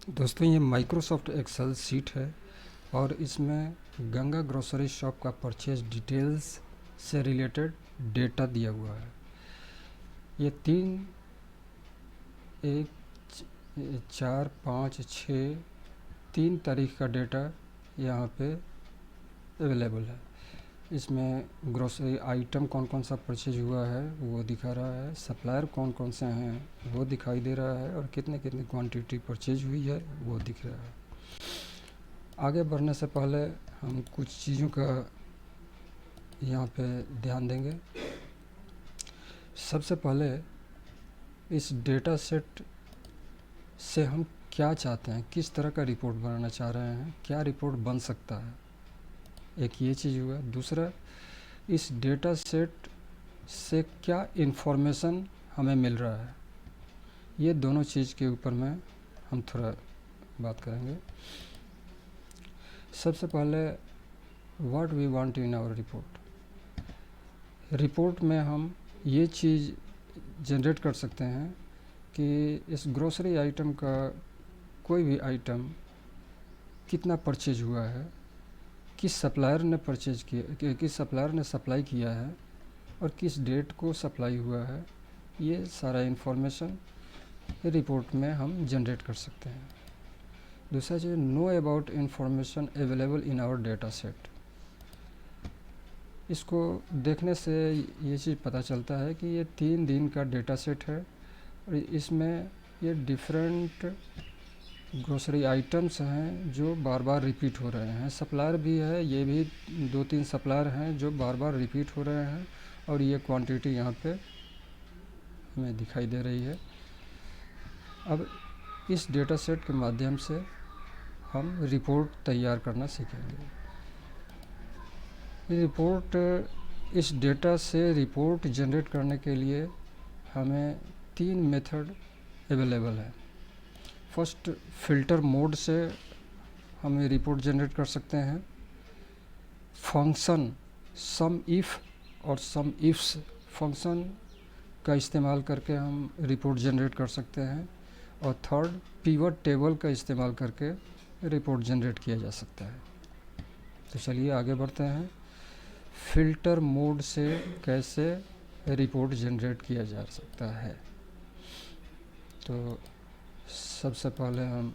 दोस्तों ये Microsoft Excel seat है और इसमें गंगा ग्रोसरी शॉप का परचेज डिटेल्स से रिलेटेड डेटा दिया हुआ है। ये 3 डेटा यहाँ पे अवेलेबल है। इसमें ग्रोसरी आइटम कौन कौन सा परचेज हुआ है वो दिखा रहा है, सप्लायर कौन कौन से हैं वो दिखाई दे रहा है और कितने कितनी क्वांटिटी परचेज हुई है वो दिख रहा है। आगे बढ़ने से पहले हम कुछ चीज़ों का यहाँ पे ध्यान देंगे। सबसे पहले इस डेटा सेट से हम क्या चाहते हैं, किस तरह का रिपोर्ट बनाना चाह रहे हैं, क्या रिपोर्ट बन सकता है, एक ये चीज़ हुआ। दूसरा, इस डेटा सेट से क्या इन्फॉर्मेशन हमें मिल रहा है, ये दोनों चीज़ के ऊपर में हम थोड़ा बात करेंगे। सबसे पहले what we want in our report में हम ये चीज़ जनरेट कर सकते हैं कि इस ग्रोसरी आइटम का कोई भी आइटम कितना परचेज हुआ है, किस सप्लायर ने परचेज किया, किस सप्लायर ने सप्लाई किया है और किस डेट को सप्लाई हुआ है, ये सारा इन्फॉर्मेशन रिपोर्ट में हम जनरेट कर सकते हैं। दूसरा चीज़, know about information available in our data set. इसको देखने से ये चीज़ पता चलता है कि ये 3 दिन का डेटा सेट है और इसमें ये डिफरेंट ग्रोसरी आइटम्स हैं जो बार बार रिपीट हो रहे हैं। सप्लायर भी है, ये भी 2-3 सप्लायर हैं जो बार बार रिपीट हो रहे हैं और ये क्वांटिटी यहाँ पे हमें दिखाई दे रही है। अब इस डेटा सेट के माध्यम से हम रिपोर्ट तैयार करना सीखेंगे। इस डेटा से रिपोर्ट जनरेट करने के लिए हमें 3 मेथड अवेलेबल है। फर्स्ट, फ़िल्टर मोड से हम रिपोर्ट जनरेट कर सकते हैं। फंक्शन सम इफ़ और सम इफ्स फंक्शन का इस्तेमाल करके हम रिपोर्ट जनरेट कर सकते हैं। और थर्ड, पिवट टेबल का इस्तेमाल करके रिपोर्ट जनरेट किया जा सकता है। तो चलिए आगे बढ़ते हैं। फ़िल्टर मोड से कैसे रिपोर्ट जनरेट किया जा सकता है। तो सबसे पहले हम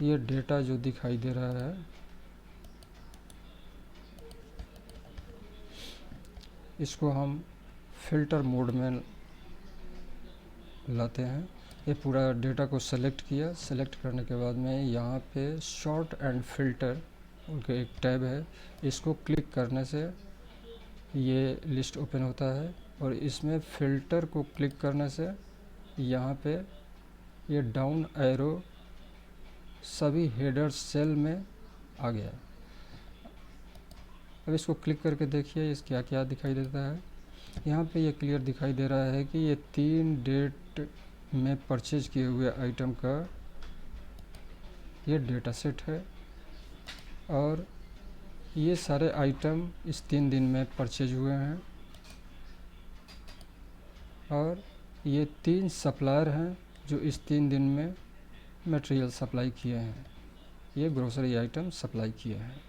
ये डेटा जो दिखाई दे रहा है इसको हम फ़िल्टर मोड में लाते हैं। ये पूरा डेटा को सेलेक्ट किया, सेलेक्ट करने के बाद में यहाँ पे शॉर्ट एंड फ़िल्टर उनके एक टैब है, इसको क्लिक करने से ये लिस्ट ओपन होता है और इसमें फ़िल्टर को क्लिक करने से यहाँ पे ये डाउन एरो सभी हेडर सेल में आ गया। अब इसको क्लिक करके देखिए इस क्या क्या दिखाई देता है। यहाँ पे ये क्लियर दिखाई दे रहा है कि ये 3 डेट में परचेज किए हुए आइटम का ये डेटा सेट है और ये सारे आइटम इस 3 दिन में परचेज हुए हैं और ये 3 सप्लायर हैं जो इस 3 दिन में मटेरियल सप्लाई किए हैं, ये ग्रोसरी आइटम सप्लाई किए हैं।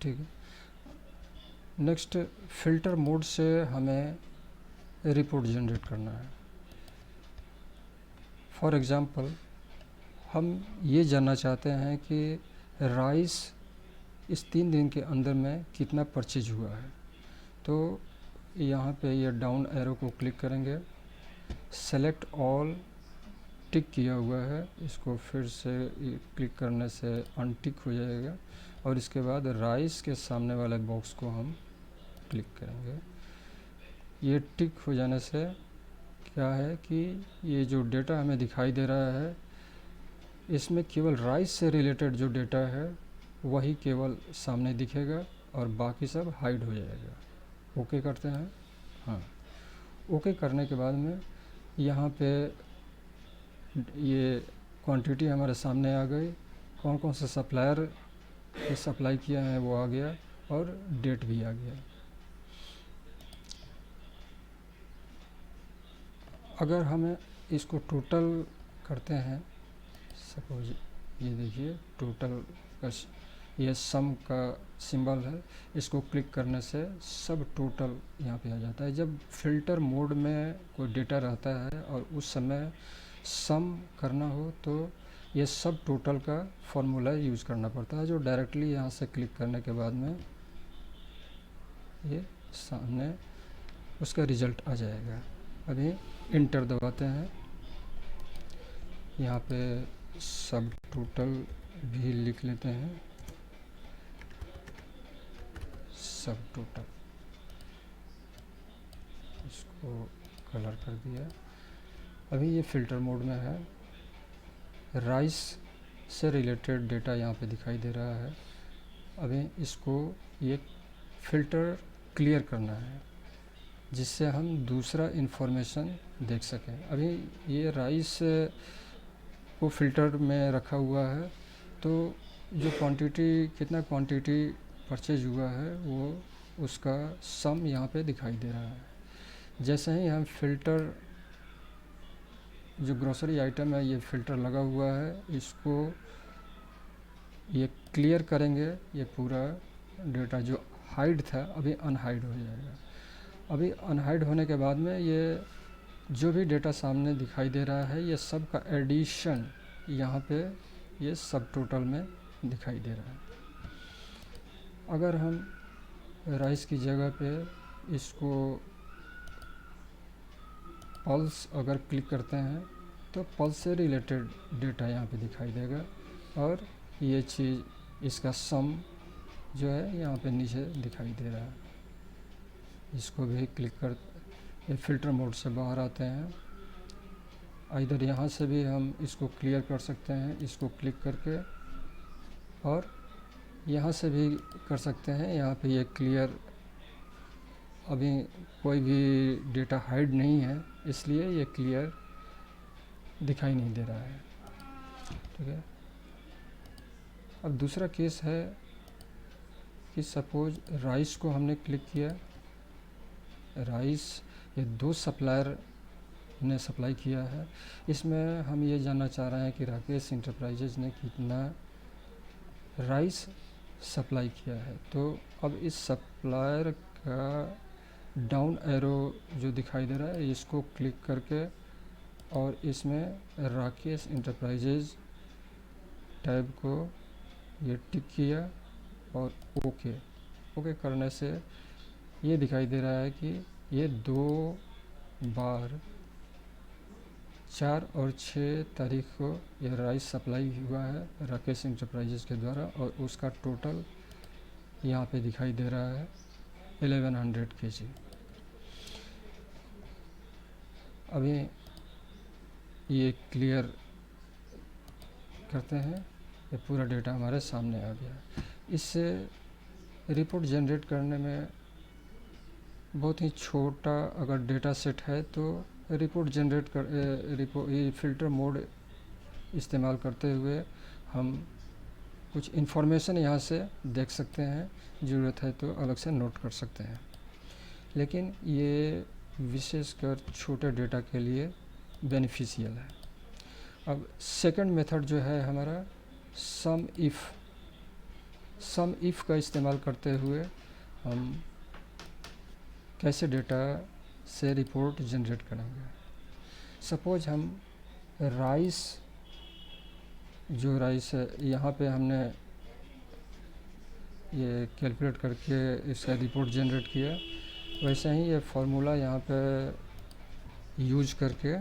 ठीक है। नेक्स्ट, फ़िल्टर मोड से हमें रिपोर्ट जनरेट करना है। फॉर एग्ज़ाम्पल, हम ये जानना चाहते हैं कि राइस इस 3 दिन के अंदर में कितना परचेज हुआ है। तो यहाँ पे ये डाउन एरो को क्लिक करेंगे, सेलेक्ट ऑल टिक किया हुआ है, इसको फिर से क्लिक करने से अनटिक हो जाएगा और इसके बाद राइस के सामने वाले बॉक्स को हम क्लिक करेंगे। ये टिक हो जाने से क्या है कि ये जो डेटा हमें दिखाई दे रहा है इसमें केवल राइस से रिलेटेड जो डेटा है वही केवल सामने दिखेगा और बाकी सब हाइड हो जाएगा। ओके करते हैं। हाँ, ओके करने के बाद में यहाँ पे ये क्वांटिटी हमारे सामने आ गई, कौन कौन से सप्लायर ये सप्लाई किया है वो आ गया और डेट भी आ गया। अगर हमें इसको टोटल करते हैं, सपोज ये देखिए टोटल का ये सम का सिंबल है, इसको क्लिक करने से सब टोटल यहाँ पे आ जाता है। जब फिल्टर मोड में कोई डेटा रहता है और उस समय सम करना हो तो ये सब टोटल का फॉर्मूला यूज़ करना पड़ता है, जो डायरेक्टली यहाँ से क्लिक करने के बाद में ये सामने उसका रिज़ल्ट आ जाएगा। अभी इंटर दबाते हैं, यहाँ पे सब टोटल भी लिख लेते हैं, सब टोटल, इसको कलर कर दिया। अभी ये फ़िल्टर मोड में है, राइस से रिलेटेड डेटा यहाँ पे दिखाई दे रहा है। अभी इसको ये फ़िल्टर क्लियर करना है जिससे हम दूसरा इन्फॉर्मेशन देख सकें। अभी ये राइस को फ़िल्टर में रखा हुआ है, तो जो क्वांटिटी, कितना क्वांटिटी परचेज हुआ है वो उसका सम यहाँ पे दिखाई दे रहा है। जैसे ही हम फ़िल्टर, जो ग्रोसरी आइटम है ये फ़िल्टर लगा हुआ है, इसको ये क्लियर करेंगे, ये पूरा डेटा जो हाइड था अभी अनहाइड हो जाएगा। अभी अनहाइड होने के बाद में ये जो भी डेटा सामने दिखाई दे रहा है ये सब का एडिशन यहाँ पे ये सब टोटल में दिखाई दे रहा है। अगर हम राइस की जगह पे इसको पल्स अगर क्लिक करते हैं तो पल्स से रिलेटेड डेटा यहाँ पे दिखाई देगा और ये चीज़, इसका सम जो है यहाँ पे नीचे दिखाई दे रहा है। इसको भी क्लिक कर, ये फ़िल्टर मोड से बाहर आते हैं। इधर यहाँ से भी हम इसको क्लियर कर सकते हैं, इसको क्लिक करके, और यहाँ से भी कर सकते हैं। यहाँ पे ये क्लियर, अभी कोई भी डेटा हाइड नहीं है इसलिए ये क्लियर दिखाई नहीं दे रहा है। ठीक है। अब दूसरा केस है कि सपोज राइस को हमने क्लिक किया, राइस ये 2 सप्लायर ने सप्लाई किया है। इसमें हम ये जानना चाह रहे हैं कि राकेश इंटरप्राइजेज ने कितना राइस सप्लाई किया है। तो अब इस सप्लायर का डाउन एरो जो दिखाई दे रहा है इसको क्लिक करके और इसमें राकेश इंटरप्राइजेज टैब को ये टिक किया और ओके करने से ये दिखाई दे रहा है कि ये 2 बार 4 और 6 तारीख को यह राइस सप्लाई हुआ है राकेश इंटरप्राइजेज के द्वारा, और उसका टोटल यहाँ पे दिखाई दे रहा है 1100 kg। अभी ये क्लियर करते हैं, ये पूरा डेटा हमारे सामने आ गया। इससे रिपोर्ट जनरेट करने में बहुत ही छोटा अगर डेटा सेट है तो रिपोर्ट जनरेट कर ये फ़िल्टर मोड इस्तेमाल करते हुए हम कुछ इन्फॉर्मेशन यहाँ से देख सकते हैं, ज़रूरत है तो अलग से नोट कर सकते हैं। लेकिन ये विशेषकर छोटे डेटा के लिए बेनिफिशियल है। अब सेकंड मेथड जो है हमारा सम इफ़ का इस्तेमाल करते हुए हम कैसे डेटा से रिपोर्ट जनरेट करेंगे। सपोज हम राइस है यहाँ पे हमने ये कैलकुलेट करके इसका रिपोर्ट जनरेट किया, वैसे ही ये फार्मूला यहाँ पे यूज करके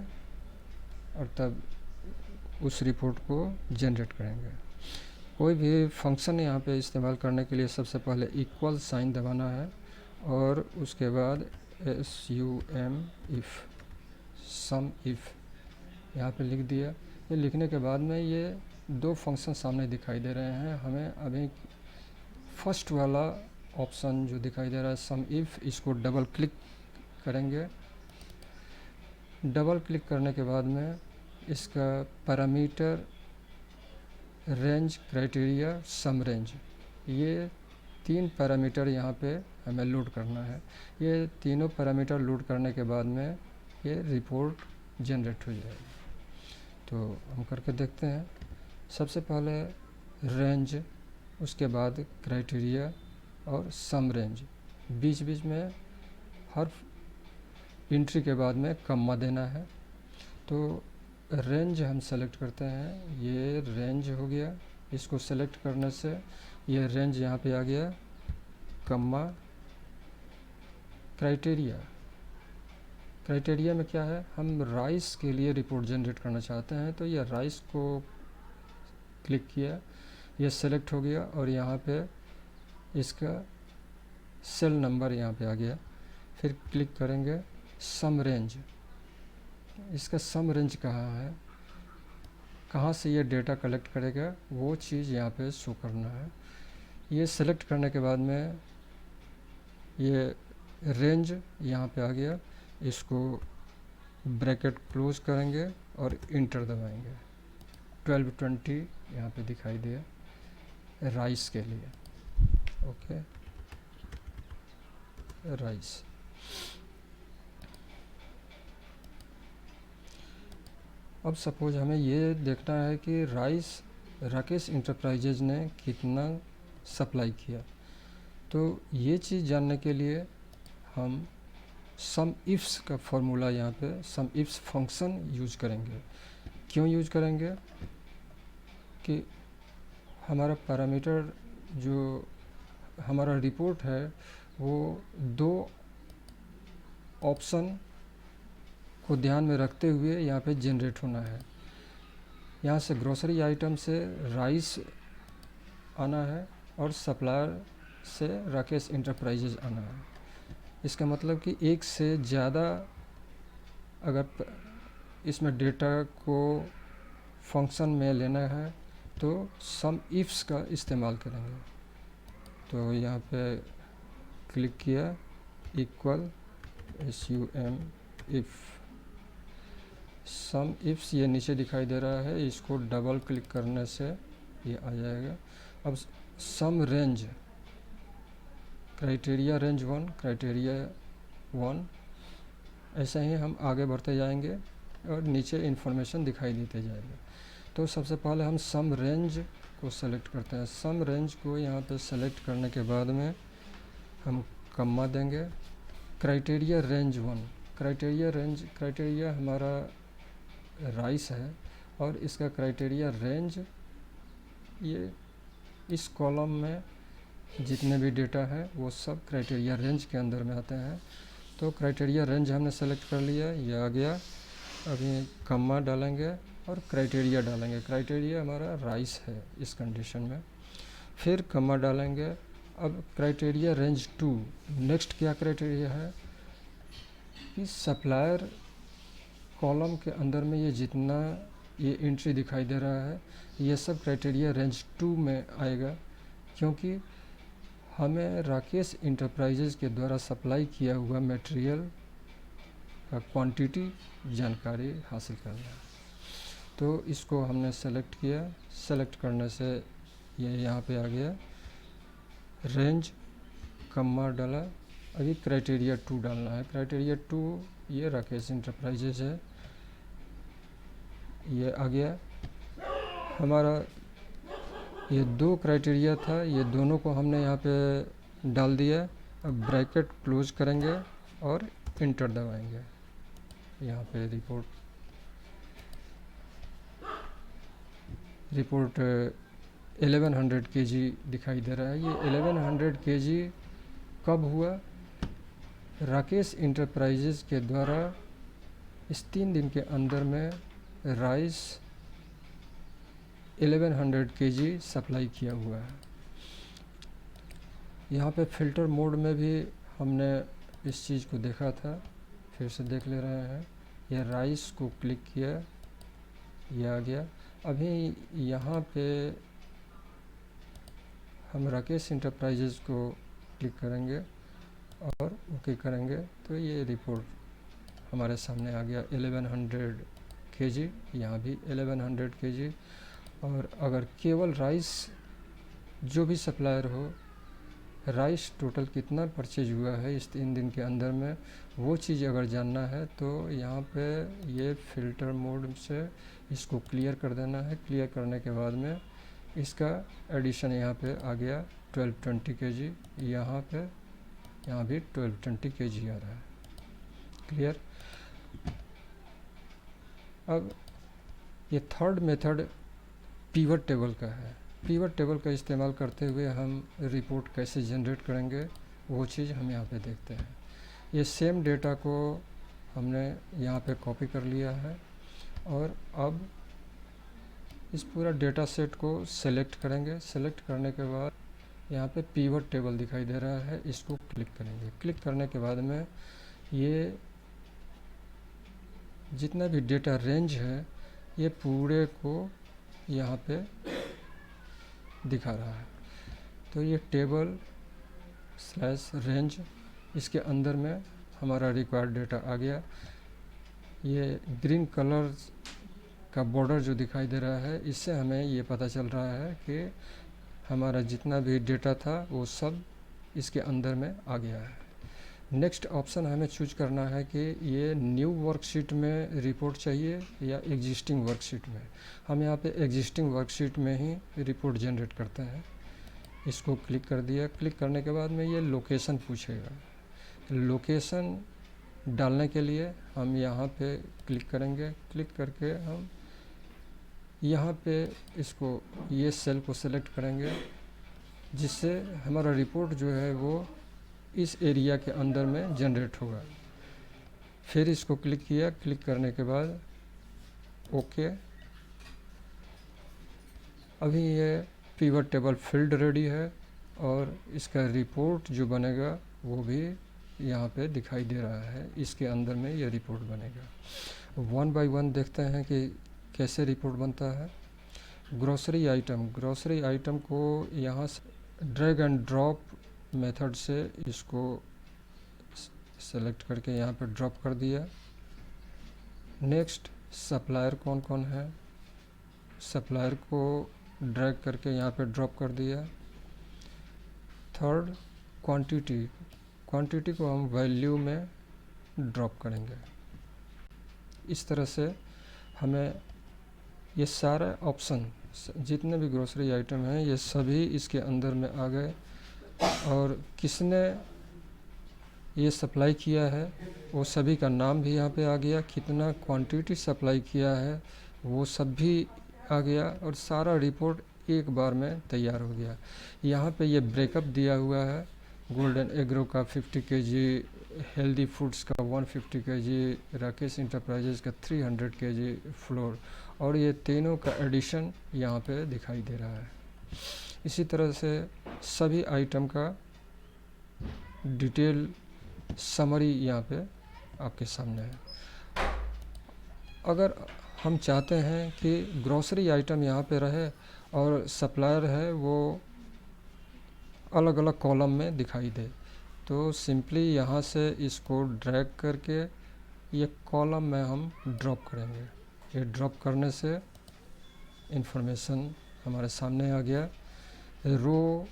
और तब उस रिपोर्ट को जनरेट करेंगे। कोई भी फंक्शन यहाँ पे इस्तेमाल करने के लिए सबसे पहले इक्वल साइन दबाना है और उसके बाद SUM सम इफ़ यहाँ पे लिख दिया। ये लिखने के बाद में ये 2 फंक्शन सामने दिखाई दे रहे हैं। हमें अभी फर्स्ट वाला ऑप्शन जो दिखाई दे रहा है सम इफ़, इसको डबल क्लिक करेंगे। डबल क्लिक करने के बाद में इसका पैरामीटर, रेंज, क्राइटेरिया, सम रेंज, ये 3 पैरामीटर यहाँ पे हमें लोड करना है। ये तीनों पैरामीटर लोड करने के बाद में ये रिपोर्ट जनरेट हो जाएगी। तो हम करके देखते हैं। सबसे पहले रेंज, उसके बाद क्राइटेरिया और सम रेंज। बीच बीच में हर एंट्री के बाद में कम्मा देना है। तो रेंज हम सेलेक्ट करते हैं, ये रेंज हो गया। इसको सेलेक्ट करने से ये रेंज यहाँ पे आ गया, कम्मा क्राइटेरिया। क्राइटेरिया में क्या है, हम राइस के लिए रिपोर्ट जनरेट करना चाहते हैं, तो ये राइस को क्लिक किया, ये सेलेक्ट हो गया और यहाँ पे इसका सेल नंबर यहाँ पे आ गया। फिर क्लिक करेंगे सम रेंज। इसका सम रेंज कहाँ है, कहाँ से ये डेटा कलेक्ट करेगा, वो चीज़ यहाँ पे शो करना है। ये सेलेक्ट करने के बाद में ये रेंज यहाँ पे आ गया। इसको ब्रैकेट क्लोज करेंगे और इंटर दबाएंगे। 1220 यहाँ पे दिखाई दिया राइस के लिए। Okay, rice. अब सपोज हमें ये देखना है कि राइस राकेश इंटरप्राइजेज ने कितना सप्लाई किया। तो ये चीज़ जानने के लिए हम सम इफ्स का फॉर्मूला, यहाँ पे सम इफ्स फंक्शन यूज करेंगे। क्यों यूज करेंगे कि हमारा पैरामीटर जो हमारा रिपोर्ट है वो दो ऑप्शन को ध्यान में रखते हुए यहाँ पे जनरेट होना है। यहाँ से ग्रोसरी आइटम से राइस आना है और सप्लायर से राकेश इंटरप्राइजेज आना है। इसका मतलब कि एक से ज़्यादा अगर इसमें डेटा को फंक्शन में लेना है तो सम इफ्स का इस्तेमाल करेंगे। तो यहाँ पे क्लिक किया, equal SUM if some ifs, ये नीचे दिखाई दे रहा है, इसको डबल क्लिक करने से ये आ जाएगा। अब सम रेंज, क्राइटेरिया रेंज 1, क्राइटेरिया 1, ऐसे ही हम आगे बढ़ते जाएंगे और नीचे इन्फॉर्मेशन दिखाई देते जाएगा। तो सबसे पहले हम सम रेंज को सेलेक्ट करते हैं। सम रेंज को यहाँ पे सेलेक्ट करने के बाद में हम कम्मा देंगे। क्राइटेरिया रेंज 1, क्राइटेरिया हमारा राइस है और इसका क्राइटेरिया रेंज, ये इस कॉलम में जितने भी डेटा है वो सब क्राइटेरिया रेंज के अंदर में आते हैं। तो क्राइटेरिया रेंज हमने सेलेक्ट कर लिया, ये आ गया। अभी कम्मा डालेंगे और क्राइटेरिया डालेंगे। क्राइटेरिया हमारा राइस है इस कंडीशन में, फिर कम्मा डालेंगे। अब क्राइटेरिया रेंज 2, नेक्स्ट क्या क्राइटेरिया है कि सप्लायर कॉलम के अंदर में ये जितना ये एंट्री दिखाई दे रहा है ये सब क्राइटेरिया रेंज 2 में आएगा, क्योंकि हमें राकेश इंटरप्राइजेज के द्वारा सप्लाई किया हुआ मटेरियल का क्वांटिटी जानकारी हासिल करना है। तो इसको हमने सेलेक्ट किया, सेलेक्ट करने से ये यहाँ पे आ गया, रेंज कम्मा डाला। अभी क्राइटेरिया 2 डालना है। क्राइटेरिया 2 ये राकेश इंटरप्राइजेज है, ये आ गया हमारा। ये 2 क्राइटेरिया था, ये दोनों को हमने यहाँ पे डाल दिया। अब ब्रैकेट क्लोज करेंगे और इंटर दबाएंगे। यहाँ पे रिपोर्ट 1100 kg दिखाई दे रहा है। ये 1100 kg कब हुआ, राकेश इंटरप्राइजेज के द्वारा इस 3 दिन के अंदर में राइस 1100 kg सप्लाई किया हुआ है। यहाँ पे फ़िल्टर मोड में भी हमने इस चीज़ को देखा था, फिर से देख ले रहे हैं। यह राइस को क्लिक किया, यह आ गया। अभी यहाँ पे हम राकेश इंटरप्राइजेज को क्लिक करेंगे और ओके करेंगे तो ये रिपोर्ट हमारे सामने आ गया। 1100 kg, यहाँ भी 1100 kg। और अगर केवल राइस जो भी सप्लायर हो राइस टोटल कितना परचेज हुआ है इस 3 दिन के अंदर में, वो चीज़ अगर जानना है तो यहाँ पे ये फ़िल्टर मोड से इसको क्लियर कर देना है। क्लियर करने के बाद में इसका एडिशन यहाँ पे आ गया 1220 kg, यहाँ पे यहाँ भी 1220 kg आ रहा है। क्लियर। अब ये थर्ड मेथड पिवट टेबल का है। पिवट टेबल का इस्तेमाल करते हुए हम रिपोर्ट कैसे जनरेट करेंगे वो चीज़ हम यहाँ पे देखते हैं। ये सेम डेटा को हमने यहाँ पे कॉपी कर लिया है और अब इस पूरा डेटा सेट को सेलेक्ट करेंगे। सेलेक्ट करने के बाद यहाँ पे पिवट टेबल दिखाई दे रहा है, इसको क्लिक करेंगे। क्लिक करने के बाद में ये जितना भी डेटा रेंज है ये पूरे को यहाँ पे दिखा रहा है। तो ये टेबल स्लैश रेंज, इसके अंदर में हमारा रिक्वायर्ड डेटा आ गया। ये ग्रीन कलर का बॉर्डर जो दिखाई दे रहा है, इससे हमें ये पता चल रहा है कि हमारा जितना भी डेटा था वो सब इसके अंदर में आ गया है। नेक्स्ट ऑप्शन हमें चूज करना है कि ये न्यू वर्कशीट में रिपोर्ट चाहिए या एग्जिस्टिंग वर्कशीट में। हम यहाँ पे एग्जिस्टिंग वर्कशीट में ही रिपोर्ट जनरेट करते हैं। इसको क्लिक कर दिया। क्लिक करने के बाद में ये लोकेशन पूछेगा। लोकेशन डालने के लिए हम यहाँ पे क्लिक करेंगे। क्लिक करके हम यहाँ पे इसको ये सेल को सेलेक्ट करेंगे, जिससे हमारा रिपोर्ट जो है वो इस एरिया के अंदर में जनरेट होगा। फिर इसको क्लिक किया। क्लिक करने के बाद ओके। अभी ये पिवट टेबल फील्ड रेडी है और इसका रिपोर्ट जो बनेगा वो भी यहाँ पे दिखाई दे रहा है। इसके अंदर में ये रिपोर्ट बनेगा। 1 बाय 1 देखते हैं कि कैसे रिपोर्ट बनता है। ग्रोसरी आइटम को यहाँ से ड्रैग एंड ड्रॉप मेथड से इसको सेलेक्ट करके यहाँ पे ड्रॉप कर दिया। नेक्स्ट सप्लायर कौन कौन है, सप्लायर को ड्रैग करके यहाँ पे ड्रॉप कर दिया। थर्ड क्वांटिटी को हम वैल्यू में ड्रॉप करेंगे। इस तरह से हमें ये सारे ऑप्शन, जितने भी ग्रोसरी आइटम हैं ये सभी इसके अंदर में आ गए और किसने ये सप्लाई किया है वो सभी का नाम भी यहाँ पे आ गया। कितना क्वांटिटी सप्लाई किया है वो सब भी आ गया और सारा रिपोर्ट एक बार में तैयार हो गया। यहाँ पे ये ब्रेकअप दिया हुआ है। गोल्डन एग्रो का 50 kg, हेल्दी फूड्स का 150 kg, राकेश इंटरप्राइजेज का 300 kg फ्लोर, और ये तीनों का एडिशन यहाँ पे दिखाई दे रहा है। इसी तरह से सभी आइटम का डिटेल समरी यहाँ पे आपके सामने है। अगर हम चाहते हैं कि ग्रोसरी आइटम यहाँ पे रहे और सप्लायर है वो अलग अलग कॉलम में दिखाई दे, तो सिंपली यहाँ से इसको ड्रैग करके ये कॉलम में हम ड्रॉप करेंगे। ये ड्रॉप करने से इंफॉर्मेशन हमारे सामने आ गया। रो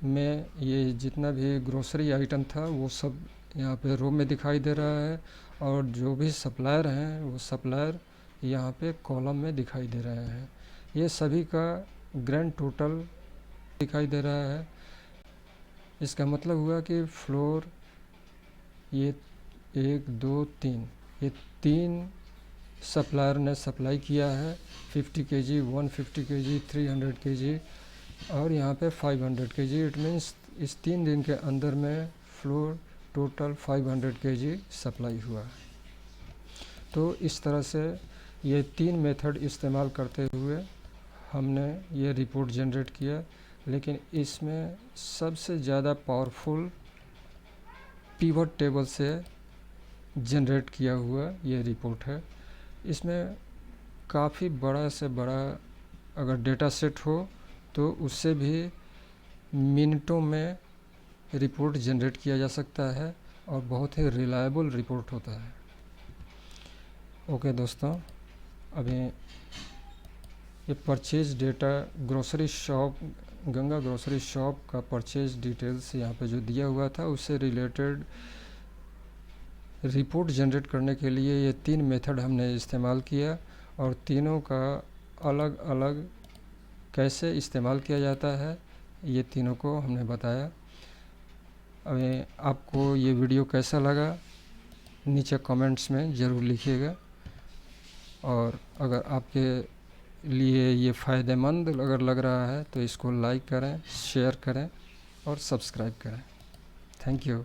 में ये जितना भी ग्रोसरी आइटम था वो सब यहाँ पे रो में दिखाई दे रहा है और जो भी सप्लायर हैं वो सप्लायर यहाँ पे कॉलम में दिखाई दे रहे हैं। ये सभी का ग्रैंड टोटल दिखाई दे रहा है। इसका मतलब हुआ कि फ्लोर ये 1 2 3 ये 3 सप्लायर ने सप्लाई किया है। 50 kg, 150 kg, 300 kg और यहाँ पे 500 kg। इट मीन्स इस 3 दिन के अंदर में फ्लोर टोटल 500 kg सप्लाई हुआ है। तो इस तरह से ये 3 मेथड इस्तेमाल करते हुए हमने ये रिपोर्ट जनरेट किया, लेकिन इसमें सबसे ज़्यादा पावरफुल पिवट टेबल से जनरेट किया हुआ ये रिपोर्ट है। इसमें काफ़ी बड़ा से बड़ा अगर डेटा सेट हो तो उससे भी मिनटों में रिपोर्ट जनरेट किया जा सकता है और बहुत ही रिलायबल रिपोर्ट होता है। ओके दोस्तों, अभी ये purchase data grocery shop Ganga grocery shop का परचेज डिटेल्स यहाँ पे जो दिया हुआ था उससे रिलेटेड रिपोर्ट जनरेट करने के लिए ये 3 मेथड हमने इस्तेमाल किया और तीनों का अलग अलग कैसे इस्तेमाल किया जाता है ये तीनों को हमने बताया। अभी आपको ये वीडियो कैसा लगा नीचे कमेंट्स में ज़रूर लिखिएगा, और अगर आपके लिए ये फ़ायदेमंद अगर लग रहा है तो इसको लाइक करें, शेयर करें और सब्सक्राइब करें। Thank you.